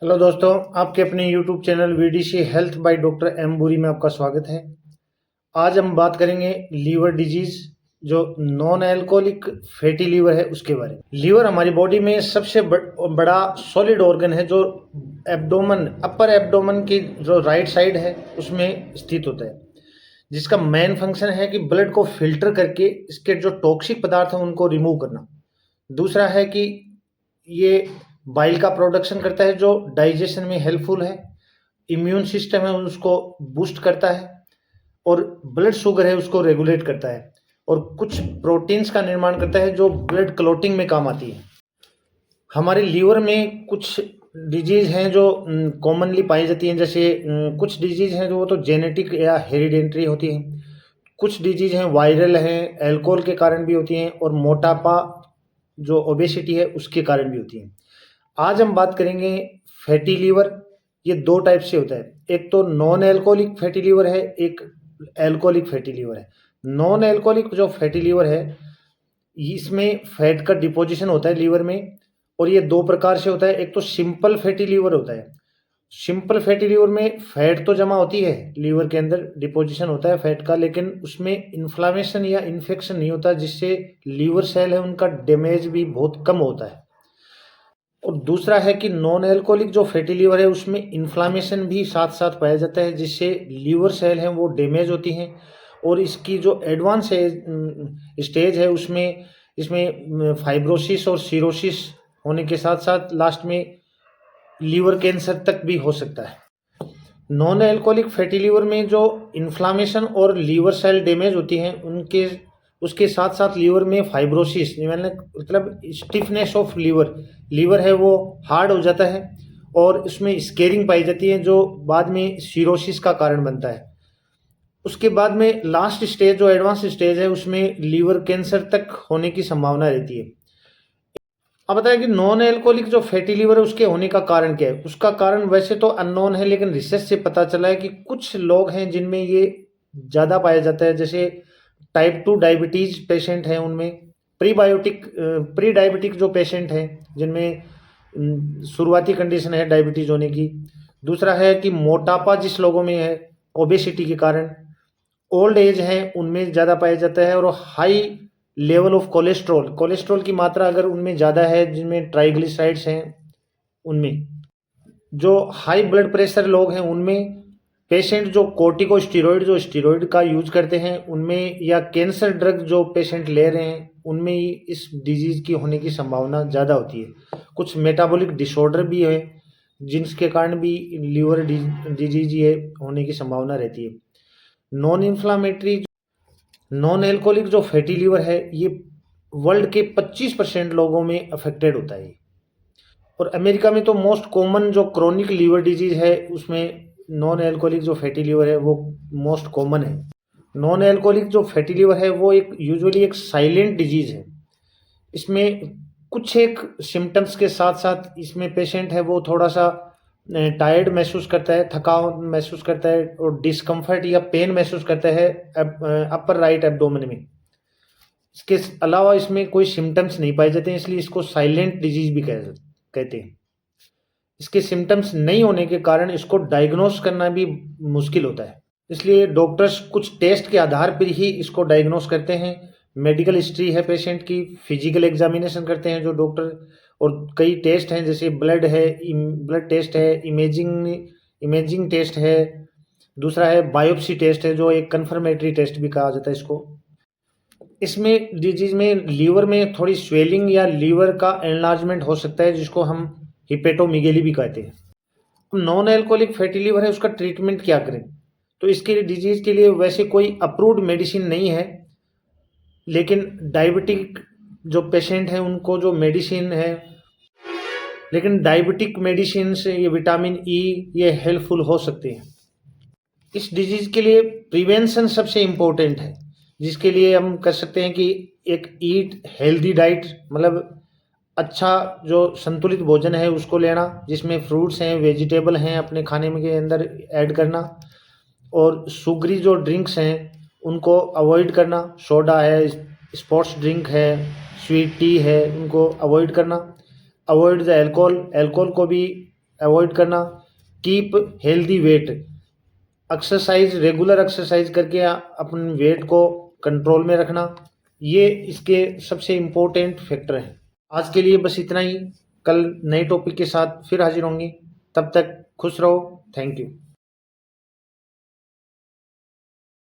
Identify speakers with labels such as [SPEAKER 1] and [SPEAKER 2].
[SPEAKER 1] Hello दोस्तों, आपके अपने YouTube channel VDC health by doctor M बुरी में आपका स्वागत है। आज हम बात करेंगे लीवर डिजीज जो नॉन अल्कोहलिक फैटी लीवर है उसके बारे में। लीवर हमारी बॉडी में सबसे बड़ा सॉलिड ऑर्गन है जो एब्डोमन अपर एब्डोमन की जो राइट साइड है उसमें स्थित होता है, जिसका मेन फंक्शन है कि ब्लड को फिल्टर करके इसके जो टॉक्सिक पदार्थ हैं उनको रिमूव करना। दूसरा है कि ये बाइल का प्रोडक्शन करता है जो डाइजेशन में हेल्पफुल है। इम्यून सिस्टम है उसको बूस्ट करता है और ब्लड शुगर है उसको रेगुलेट करता है और कुछ प्रोटीन्स का निर्माण करता है जो ब्लड क्लॉटिंग में काम आती है। हमारे लीवर में कुछ डिजीज हैं जो कॉमनली पाई जाती हैं, जैसे कुछ डिजीज हैं जो वो तो जेनेटिक या हेरिडेंटरी होती हैं, कुछ डिजीज हैं वायरल हैं, अल्कोहल के कारण भी होती हैं और मोटापा जो ओबेसिटी है उसके कारण भी होती हैं। आज हम बात करेंगे फैटी लीवर। ये दो टाइप से होता है, एक तो नॉन एल्कोहलिक फैटी लीवर है, एक एल्कोहलिक फैटी लीवर है। नॉन एल्कोहलिक जो फैटी लीवर है इसमें फैट का डिपोजिशन होता है लीवर में, और ये दो प्रकार से होता है। एक तो सिंपल फैटी लीवर होता है। सिंपल फैटी लीवर में फैट तो जमा होती है, लीवर के अंदर डिपोजिशन होता है फैट का, लेकिन उसमें इन्फ्लामेशन या इन्फेक्शन नहीं होता, जिससे लीवर सेल है उनका डैमेज भी बहुत कम होता है। और दूसरा है कि नॉन अल्कोहलिक जो फैटी लीवर है उसमें इन्फ्लामेशन भी साथ साथ पाया जाता है, जिससे लीवर सेल हैं वो डैमेज होती हैं और इसकी जो एडवांस स्टेज है उसमें इसमें फाइब्रोसिस और सिरोसिस होने के साथ साथ लास्ट में लीवर कैंसर तक भी हो सकता है। नॉन अल्कोहलिक फैटी लीवर में जो इन्फ्लामेशन और लीवर सेल डैमेज होती हैं उनके उसके साथ साथ लीवर में फाइब्रोसिस मतलब स्टिफनेस ऑफ लीवर है वो हार्ड हो जाता है और उसमें स्केरिंग पाई जाती है जो बाद में सिरोसिस का कारण बनता है। उसके बाद में लास्ट स्टेज जो एडवांस स्टेज है उसमें लीवर कैंसर तक होने की संभावना रहती है। अब बताएं कि नॉन एल्कोहलिक जो फैटी लीवर है उसके होने का कारण क्या है। उसका कारण वैसे तो अननोन है, लेकिन रिसर्च से पता चला है कि कुछ लोग हैं जिनमें ये ज़्यादा पाया जाता है, जैसे टाइप 2 डायबिटीज पेशेंट हैं उनमें, प्री डायबिटिक जो पेशेंट हैं जिनमें शुरुआती कंडीशन है डायबिटीज होने की। दूसरा है कि मोटापा जिस लोगों में है ओबेसिटी के कारण, ओल्ड एज है उनमें ज़्यादा पाया जाता है, और हाई लेवल ऑफ कोलेस्ट्रॉल की मात्रा अगर उनमें ज़्यादा है, जिनमें ट्राइग्लिसराइड्स हैं उनमें, जो हाई ब्लड प्रेशर लोग हैं उनमें, पेशेंट जो कोर्टिकोस्टेरॉइड जो स्टेरॉइड का यूज करते हैं उनमें, या कैंसर ड्रग जो पेशेंट ले रहे हैं उनमें ही इस डिजीज की होने की संभावना ज़्यादा होती है। कुछ मेटाबॉलिक डिसऑर्डर भी है जिनके कारण भी लीवर डिजीज ये होने की संभावना रहती है। नॉन इन्फ्लामेटरी नॉन एल्कोहलिक जो फैटी लीवर है ये वर्ल्ड के 25% लोगों में अफेक्टेड होता है। और अमेरिका में तो मोस्ट कॉमन जो क्रोनिक लीवर डिजीज है उसमें नॉन एल्कोहलिक जो फैटी लीवर है वो मोस्ट कॉमन है। नॉन एल्कोहलिक जो फैटी लीवर है वो एक यूजुअली एक साइलेंट डिजीज है। इसमें कुछ एक सिम्टम्स के साथ साथ इसमें पेशेंट है वो थोड़ा सा टायर्ड महसूस करता है, थकान महसूस करता है और डिस्कम्फर्ट या पेन महसूस करता है अपर राइट एब्डोमेन में। इसके अलावा इसमें कोई सिम्टम्स नहीं पाए जाते हैं, इसलिए इसको साइलेंट डिजीज भी कहते हैं। इसके सिम्टम्स नहीं होने के कारण इसको डायग्नोस करना भी मुश्किल होता है, इसलिए डॉक्टर्स कुछ टेस्ट के आधार पर ही इसको डायग्नोस करते हैं। मेडिकल हिस्ट्री है पेशेंट की, फिजिकल एग्जामिनेशन करते हैं जो डॉक्टर, और कई टेस्ट हैं जैसे ब्लड टेस्ट है, इमेजिंग टेस्ट है, दूसरा है बायोप्सी टेस्ट है जो एक कन्फर्मेटरी टेस्ट भी कहा जाता है इसको। इसमें डिजीज में लीवर में थोड़ी स्वेलिंग या लीवर का एनलार्जमेंट हो सकता है जिसको हम हिपेटोमीगेली भी कहते हैं। नॉन एल्कोहलिक फैटी लीवर है उसका ट्रीटमेंट क्या करें, तो इसके डिजीज के लिए वैसे कोई अप्रूव्ड मेडिसिन नहीं है, लेकिन डायबिटिक जो पेशेंट हैं उनको जो मेडिसिन है, लेकिन डायबिटिक मेडिसिन से ये विटामिन ई ये हेल्पफुल हो सकते हैं। इस डिजीज के लिए प्रिवेंशन सबसे इम्पोर्टेंट है, जिसके लिए हम कर सकते हैं कि एक ईट हेल्दी डाइट, मतलब अच्छा जो संतुलित भोजन है उसको लेना, जिसमें फ्रूट्स हैं वेजिटेबल हैं अपने खाने में के अंदर ऐड करना, और शुगरी जो ड्रिंक्स हैं उनको अवॉइड करना, सोडा है, स्पोर्ट्स ड्रिंक है, स्वीट टी है, उनको अवॉइड करना। अवॉइड द अल्कोहल को भी अवॉइड करना, keep healthy weight, exercise regular exercise करके अपने वेट को कंट्रोल में रखना, ये इसके सबसे इम्पोर्टेंट फैक्टर हैं। आज के लिए बस इतना ही। कल नए टॉपिक के साथ फिर हाजिर होंगे। तब तक खुश रहो। Thank you.